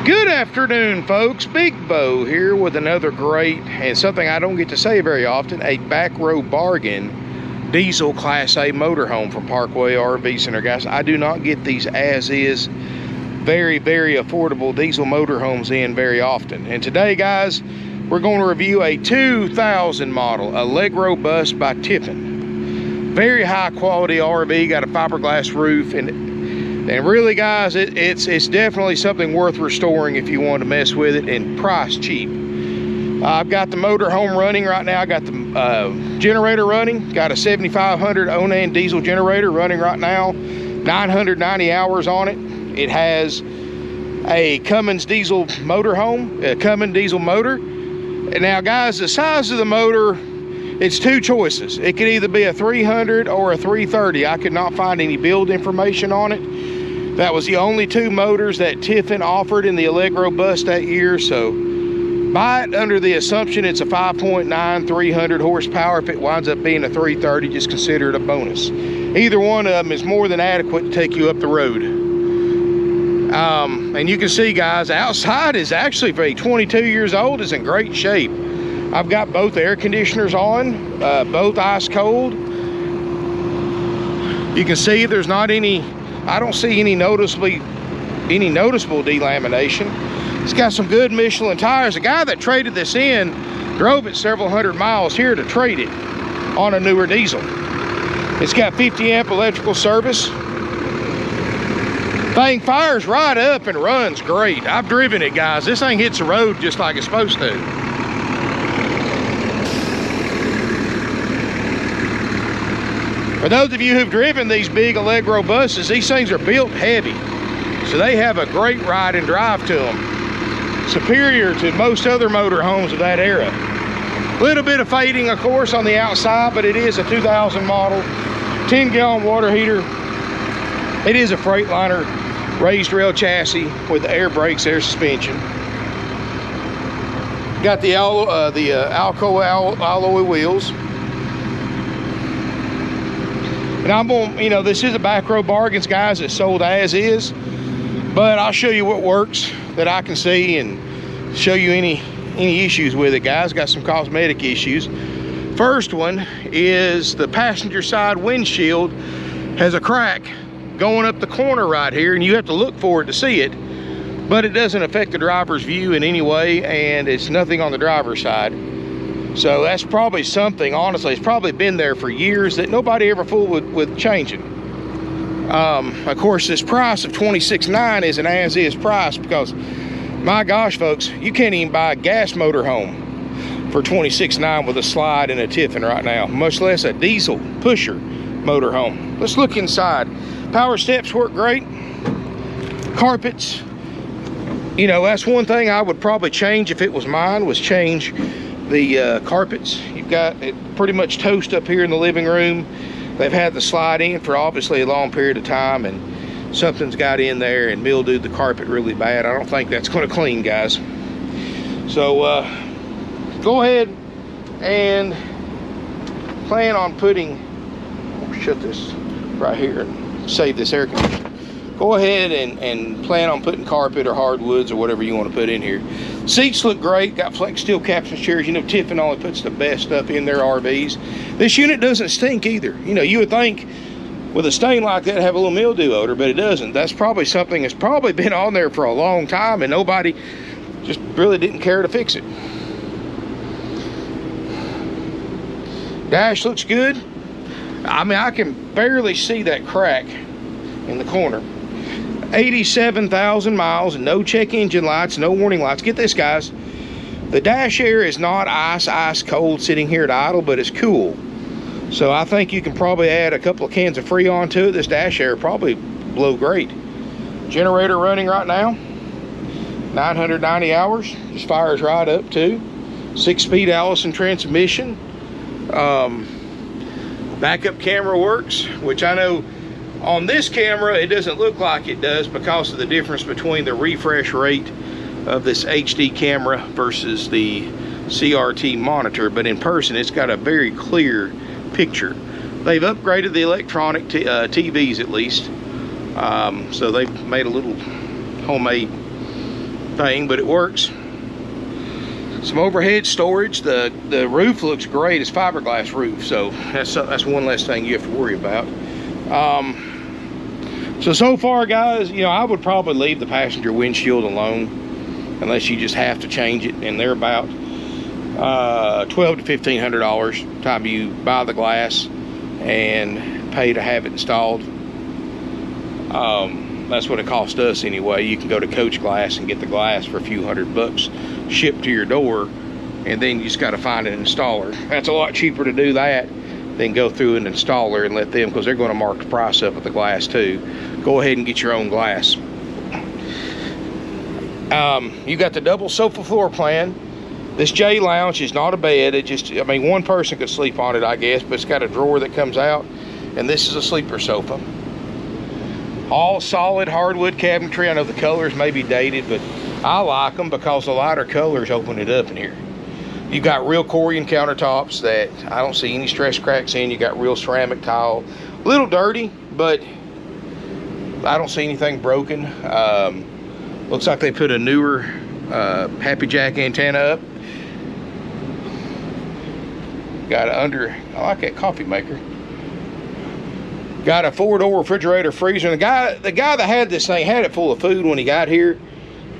Good afternoon, folks. Big Bo here with another great, and something I don't get to say very often, a back row bargain diesel Class A motorhome from Parkway RV Center. Guys, I do not get these as is very, very affordable diesel motorhomes in very often. And today, guys, we're going to review a 2000 model Allegro bus by Tiffin. Very high quality RV, got a fiberglass roof, and really, guys, it's definitely something worth restoring if you want to mess with it, and price cheap. I've got the motor home running right now. I got the generator running. Got a 7500 Onan diesel generator running right now. 990 hours on it. It has a Cummins diesel motor home, a Cummins diesel motor. And now, guys, the size of the motor, it's two choices. It could either be a 300 or a 330. I could not find any build information on it. That was the only two motors that Tiffin offered in the Allegro bus that year, so buy it under the assumption it's a 5.9 300 horsepower. If it winds up being a 330, just consider it a bonus. Either one of them is more than adequate to take you up the road. And you can see, guys, outside is actually, for a 22 years old, is in great shape. I've got both air conditioners on, both ice cold. You can see there's not any, I don't see any noticeable delamination. It's got some good Michelin tires. The guy that traded this in drove it several hundred miles here to trade it on a newer diesel. It's got 50 amp electrical service. Thing fires right up and runs great. I've driven it, guys. This thing hits the road just like it's supposed to. For those of you who've driven these big Allegro buses, these things are built heavy, so they have a great ride and drive to them, superior to most other motorhomes of that era. A little bit of fading, of course, on the outside, but it is a 2000 model, 10-gallon water heater. It is a Freightliner raised rail chassis with the air brakes, air suspension. Got the Alco alloy wheels. And I'm going, you know, this is a back row bargains, guys. It's sold as is, but I'll show you what works that I can see and show you any issues with it, guys. Got some cosmetic issues. First one is the passenger side windshield has a crack going up the corner right here, and you have to look for it to see it, but it doesn't affect the driver's view in any way, and it's nothing on the driver's side. So that's probably something, honestly, it's probably been there for years that nobody ever fooled with changing. Of course, this price of $26,900 is an as-is price, because, my gosh, folks, you can't even buy a gas motorhome for $26,900 with a slide and a Tiffin right now, much less a diesel pusher motorhome. Let's look inside. Power steps work great. Carpets, you know, that's one thing I would probably change if it was mine, was change the carpets. You've got it pretty much toast up here in the living room. They've had the slide in for obviously a long period of time, and something's got in there and mildewed the carpet really bad. I don't think that's going to clean, guys. So go ahead and plan on putting, I'll shut this right here and save this air conditioner. Go ahead and plan on putting carpet or hardwoods or whatever you want to put in here. Seats look great. Got flex steel captain's chairs. You know, Tiffin only puts the best stuff in their RVs. This unit doesn't stink either. You know, you would think with a stain like that have a little mildew odor, but it doesn't. That's probably something that's probably been on there for a long time, and nobody just really didn't care to fix it. Dash looks good. I mean, I can barely see that crack in the corner. 87,000 miles and no check engine lights, no warning lights. Get this, guys. The dash air is not ice cold sitting here at idle, but it's cool. So I think you can probably add a couple of cans of Freon to it. This dash air probably blow great. Generator running right now. 990 hours. Just fires right up too. 6-speed Allison transmission. Backup camera works, which I know on this camera it doesn't look like it does because of the difference between the refresh rate of this HD camera versus the CRT monitor, but in person it's got a very clear picture. They've upgraded the electronic TVs at least, so they've made a little homemade thing, but it works. Some overhead storage. The roof looks great. It's fiberglass roof, so that's one less thing you have to worry about. So far, guys, you know, I would probably leave the passenger windshield alone unless you just have to change it, and they're about $1,200 to $1,500 time you buy the glass and pay to have it installed. That's what it cost us anyway. You can go to Coach Glass and get the glass for a few $100 shipped to your door, and then you just got to find an installer. That's a lot cheaper to do that than go through an installer and let them, because they're going to mark the price up with the glass too. Go ahead and get your own glass. You got the double sofa floor plan. This J lounge is not a bed. It just, I mean, one person could sleep on it, I guess, but it's got a drawer that comes out, and this is a sleeper sofa. All solid hardwood cabinetry. I know the colors may be dated, but I like them because the lighter colors open it up in here. You got real Corian countertops that I don't see any stress cracks in. You got real ceramic tile. A little dirty, but I don't see anything broken. Looks like they put a newer Happy Jack antenna up. Got I like that coffee maker. Got a 4-door refrigerator, freezer. And the guy that had this thing had it full of food when he got here,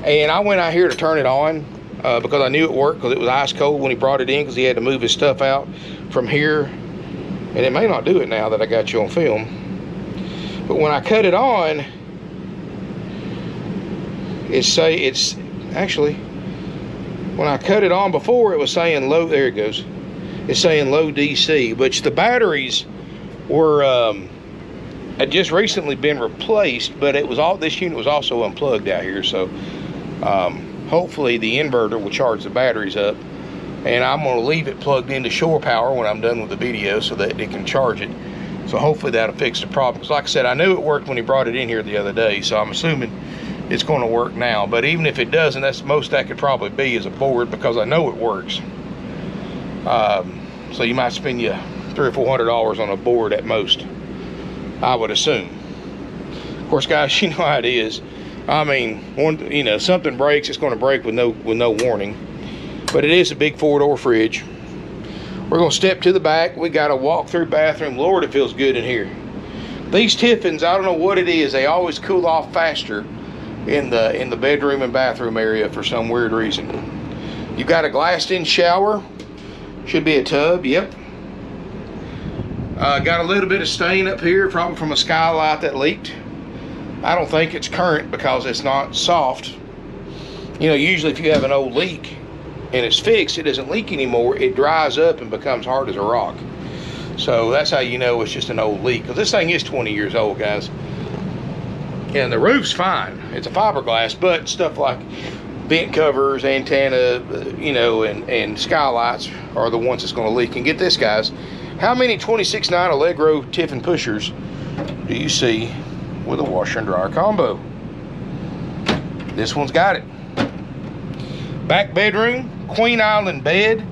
and I went out here to turn it on because I knew it worked, because it was ice cold when he brought it in, because he had to move his stuff out from here. And it may not do it now that I got you on film, but when I cut it on, when I cut it on before, it was saying low. There it goes. It's saying low DC, which the batteries were had just recently been replaced, but it was this unit was also unplugged out here, so hopefully the inverter will charge the batteries up, and I'm going to leave it plugged into shore power when I'm done with the video so that it can charge it. So hopefully that'll fix the problem, because like I said, I knew it worked when he brought it in here the other day, so I'm assuming it's going to work now. But even if it doesn't, that's the most that could probably be is a board, because I know it works. So you might spend you $300 or $400 on a board at most, I would assume. Of course, guys, you know how it is. I mean, something breaks, it's going to break with no warning. But it is a big 4-door fridge. We're going to step to the back. We got a walk-through bathroom. Lord, it feels good in here. These Tiffins, I don't know what it is, they always cool off faster in the bedroom and bathroom area for some weird reason. You got a glassed-in shower. Should be a tub. Yep. Got a little bit of stain up here, probably from a skylight that leaked. I don't think it's current because it's not soft. You know, usually if you have an old leak and it's fixed, it doesn't leak anymore. It dries up and becomes hard as a rock. So that's how you know it's just an old leak, because this thing is 20 years old, guys. And the roof's fine. It's a fiberglass, but stuff like vent covers, antenna, and skylights are the ones that's going to leak. And get this, guys. How many 26.9 Allegro Tiffin pushers do you see with a washer and dryer combo? This one's got it. Back bedroom, Queen Island bed.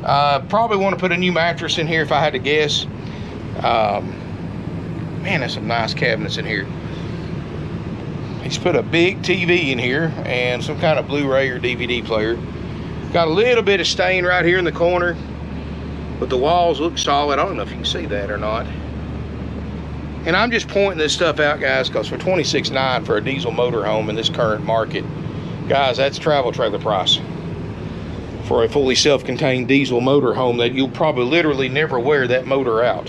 Probably want to put a new mattress in here if I had to guess. Man, there's some nice cabinets in here. He's put a big TV in here and some kind of Blu-ray or DVD player. Got a little bit of stain right here in the corner, but the walls look solid. I don't know if you can see that or not. And I'm just pointing this stuff out, guys, because for $26.9 for a diesel motorhome in this current market, guys, that's travel trailer price for a fully self-contained diesel motorhome that you'll probably literally never wear that motor out.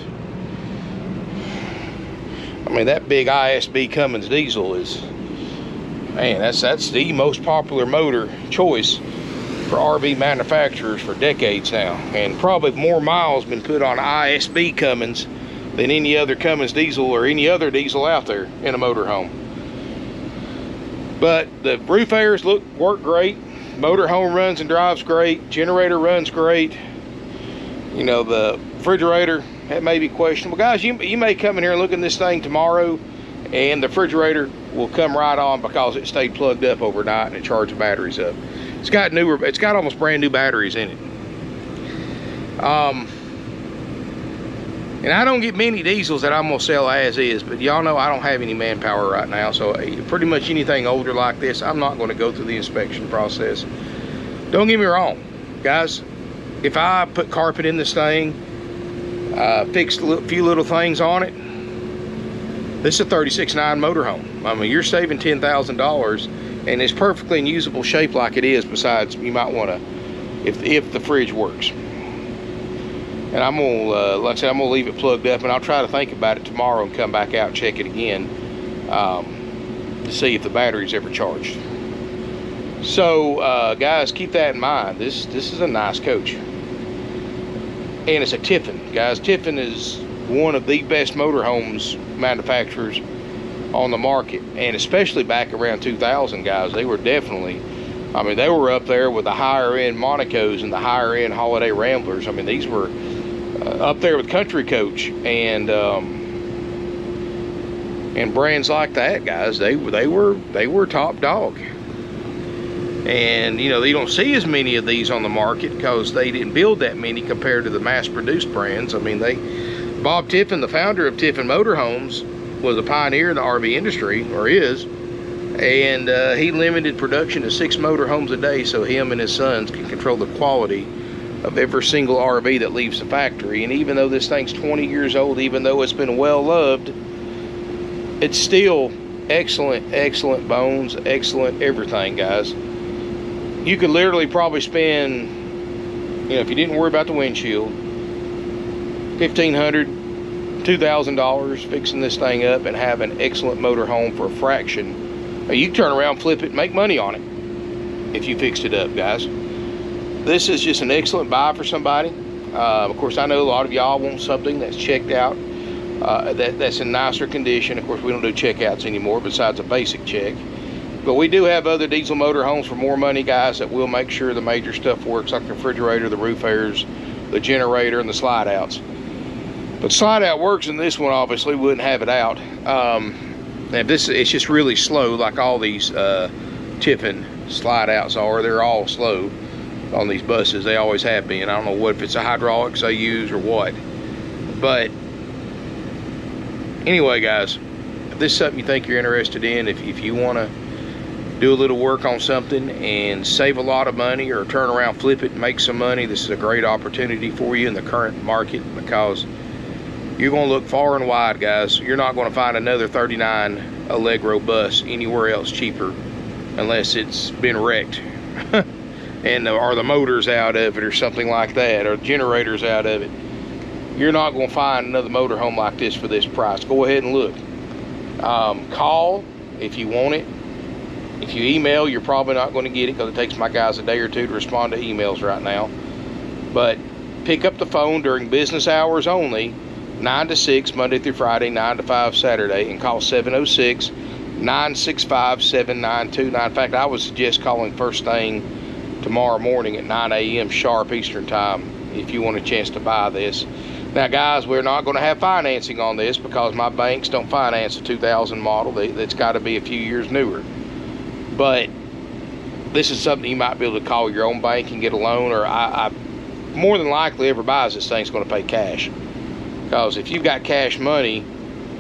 I mean, that big ISB Cummins diesel is, man, that's the most popular motor choice for RV manufacturers for decades now, and probably more miles been put on ISB Cummins than any other Cummins diesel or any other diesel out there in a motorhome. But the roof airs work great. Motorhome runs and drives great. Generator runs great. You know, the refrigerator, that may be questionable. Guys, you may come in here and look at this thing tomorrow, and the refrigerator will come right on because it stayed plugged up overnight and it charged the batteries up. It's got almost brand new batteries in it. And I don't get many diesels that I'm gonna sell as is, but y'all know I don't have any manpower right now, so pretty much anything older like this, I'm not gonna go through the inspection process. Don't get me wrong, guys. If I put carpet in this thing, fixed a few little things on it, this is a 36.9 motorhome. I mean, you're saving $10,000, and it's perfectly in usable shape like it is. Besides, you might want to, if the fridge works. And I'm gonna, like I said, I'm gonna leave it plugged up, and I'll try to think about it tomorrow and come back out and check it again to see if the battery's ever charged. So, guys, keep that in mind. This is a nice coach, and it's a Tiffin, guys. Tiffin is one of the best motorhomes manufacturers on the market, and especially back around 2000, guys. They were definitely, I mean, they were up there with the higher end Monacos and the higher end Holiday Ramblers. I mean, these were up there with Country Coach and brands like that, guys. They were top dog. And you know, you don't see as many of these on the market because they didn't build that many compared to the mass-produced brands. I mean, Bob Tiffin, the founder of Tiffin Motorhomes, was a pioneer in the RV industry, or is, and he limited production to 6 motorhomes a day so him and his sons can control the quality of every single RV that leaves the factory. And even though this thing's 20 years old, even though it's been well loved, it's still excellent bones, excellent everything, guys. You could literally probably spend, you know, if you didn't worry about the windshield, $1,500, $2,000 fixing this thing up and have an excellent motorhome for a fraction. Now, you can turn around, flip it, and make money on it if you fixed it up, guys. This is just an excellent buy for somebody. Of course, I know a lot of y'all want something that's checked out, that's in nicer condition. Of course, we don't do checkouts anymore besides a basic check. But we do have other diesel motorhomes for more money, guys, that will make sure the major stuff works, like the refrigerator, the roof airs, the generator, and the slide outs. But slide out works, and this one obviously wouldn't have it out. And it's just really slow, like all these Tiffin slide outs are. They're all slow on these buses. They always have been. I don't know what, if it's the hydraulics they use or what. But anyway, guys, if this is something you think you're interested in, if you want to do a little work on something and save a lot of money, or turn around, flip it, and make some money, this is a great opportunity for you in the current market, because you're going to look far and wide, guys. You're not going to find another 39 Allegro bus anywhere else cheaper unless it's been wrecked and or the motor's out of it or something like that, or the generator's out of it. You're not going to find another motorhome like this for this price. Go ahead and look. Call if you want it. If you email, you're probably not going to get it because it takes my guys a day or two to respond to emails right now. But pick up the phone during business hours only, 9 to 6, Monday through Friday, 9 to 5 Saturday, and call 706-965-7929. In fact, I would suggest calling first thing tomorrow morning at 9 a.m. sharp Eastern time if you want a chance to buy this. Now, guys, we're not going to have financing on this because my banks don't finance a 2000 model. That's got to be a few years newer. But this is something you might be able to call your own bank and get a loan, or I more than likely whoever buys this thing's going to pay cash. Because if you've got cash money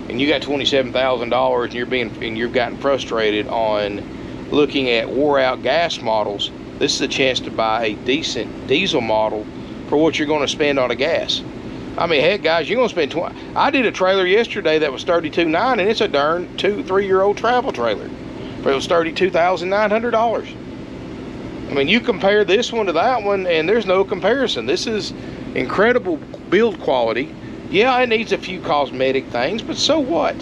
and you got $27,000 and you've gotten frustrated on looking at wore out gas models, this is a chance to buy a decent diesel model for what you're going to spend on a gas. I mean, heck, guys, you're going to spend I did a trailer yesterday that was $32,900, and it's a darn 2-3-year-old travel trailer. But it was $32,900. I mean, you compare this one to that one, and there's no comparison. This is incredible build quality. Yeah, it needs a few cosmetic things, but so what?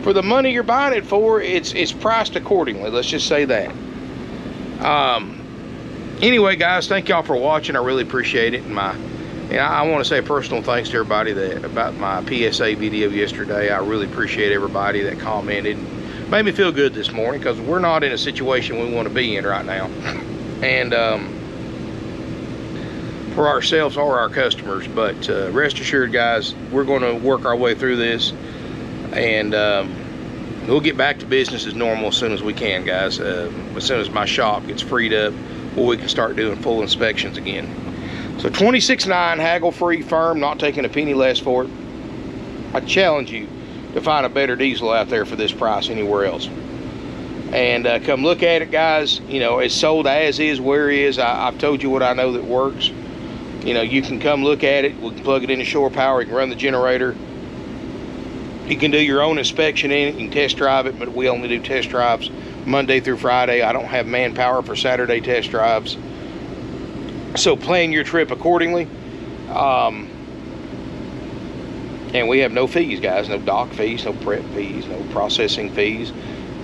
For the money you're buying it for, it's priced accordingly. Let's just say that. Anyway, guys, thank y'all for watching. I really appreciate it. And I want to say a personal thanks to everybody about my PSA video yesterday. I really appreciate everybody that commented. Made me feel good this morning, because we're not in a situation we want to be in right now. And for ourselves or our customers. But rest assured, guys, we're going to work our way through this, and we'll get back to business as normal as soon as we can, guys. As soon as my shop gets freed up, we can start doing full inspections again. So 26.9, haggle free, firm, not taking a penny less for it. I challenge you to find a better diesel out there for this price anywhere else. And come look at it, guys. You know, it's sold as is, where it is. I've told you what I know that works. You know, you can come look at it. We can plug it into shore power. You can run the generator. You can do your own inspection in it. You can test drive it, but we only do test drives Monday through Friday. I don't have manpower for Saturday test drives. So plan your trip accordingly. And we have no fees, guys. No dock fees, no prep fees, no processing fees,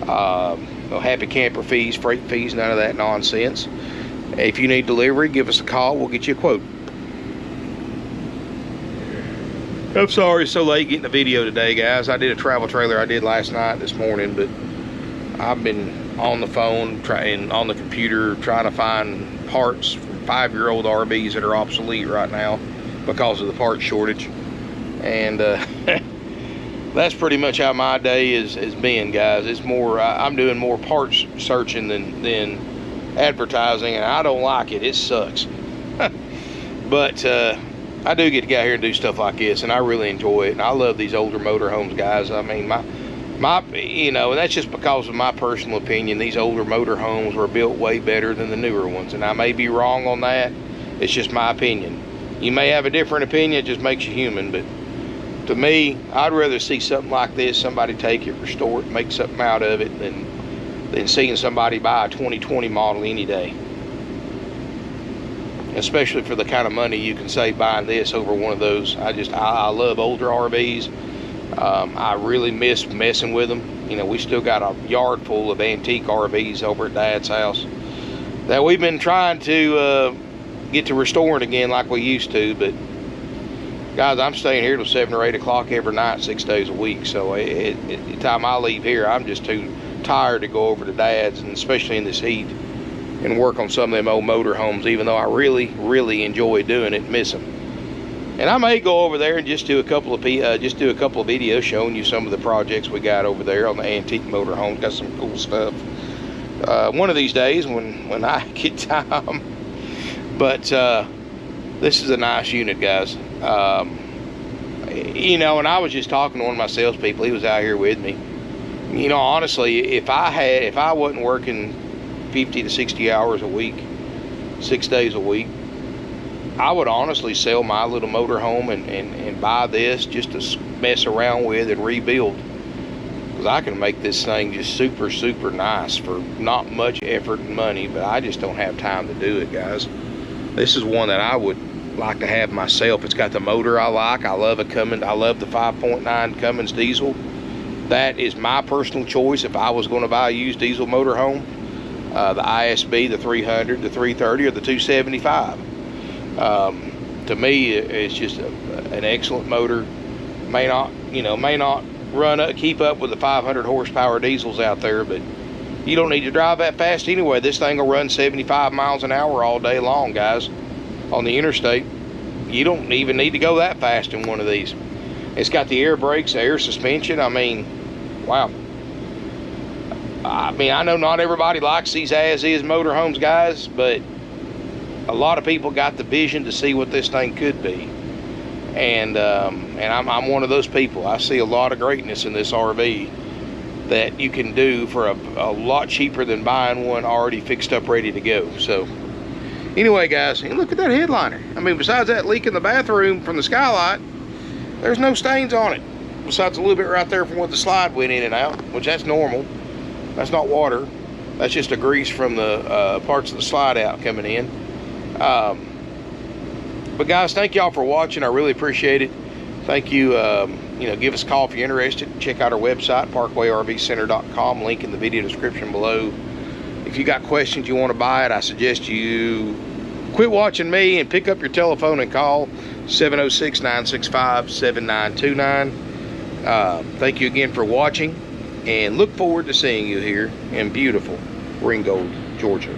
no happy camper fees, freight fees, none of that nonsense. If you need delivery, give us a call. We'll get you a quote. I'm sorry it's so late getting a video today, guys. I did a travel trailer I did last night, this morning, but I've been on the phone, on the computer, trying to find parts for 5-year-old RVs that are obsolete right now because of the parts shortage. And that's pretty much how my day has been, guys. It's more, I'm doing more parts searching than advertising, and I don't like it. It sucks. But I do get to get out here and do stuff like this, and I really enjoy it. And I love these older motorhomes, guys. I mean, you know, and that's just because of my personal opinion. These older motorhomes were built way better than the newer ones, and I may be wrong on that. It's just my opinion. You may have a different opinion. It just makes you human. But to me, I'd rather see something like this, somebody take it, restore it, make something out of it, than seeing somebody buy a 2020 model any day. Especially for the kind of money you can save buying this over one of those. I love older RVs. I really miss messing with them. You know, we still got a yard full of antique RVs over at Dad's house that we've been trying to get to restoring again like we used to. But guys, I'm staying here till 7 or 8 o'clock every night, 6 days a week. So at the time I leave here, I'm just too tired to go over to Dad's, and especially in this heat, and work on some of them old motor homes, even though I really enjoy doing it, miss them. And I may go over there and just do a couple of videos showing you some of the projects we got over there on the antique motor homes. Got some cool stuff one of these days when I get time. But this is a nice unit, guys. You know, and I was just talking to one of my salespeople. He was out here with me. You know, honestly, if I wasn't working 50 to 60 hours a week, 6 days a week, I would honestly sell my little motor home and buy this just to mess around with and rebuild, because I can make this thing just super nice for not much effort and money. But I just don't have time to do it, guys. This is one that I would like to have myself. It's got the motor I like. I love a Cummins. I love the 5.9 Cummins diesel. That is my personal choice if I was going to buy a used diesel motor home. The ISB, the 300, the 330, or the 275. To me, it's just an excellent motor. May not keep up with the 500 horsepower diesels out there, but you don't need to drive that fast anyway. This thing will run 75 miles an hour all day long, guys, on the interstate. You don't even need to go that fast in one of these. It's got the air brakes, air suspension. I mean, wow. I mean, I know not everybody likes these as-is motorhomes, guys, but a lot of people got the vision to see what this thing could be. And I'm one of those people. I see a lot of greatness in this RV that you can do for a lot cheaper than buying one already fixed up, ready to go. So anyway, guys, and look at that headliner. I mean, besides that leak in the bathroom from the skylight, there's no stains on it. Besides a little bit right there from where the slide went in and out, which that's normal. That's not water. That's just a grease from the parts of the slide out coming in. But guys, thank y'all for watching. I really appreciate it. Thank you. You know, give us a call if you're interested. Check out our website, parkwayrvcenter.com. Link in the video description below. If you got questions you want to buy it, I suggest you quit watching me and pick up your telephone and call 706-965-7929. Thank you again for watching, and look forward to seeing you here in beautiful Ringgold, Georgia.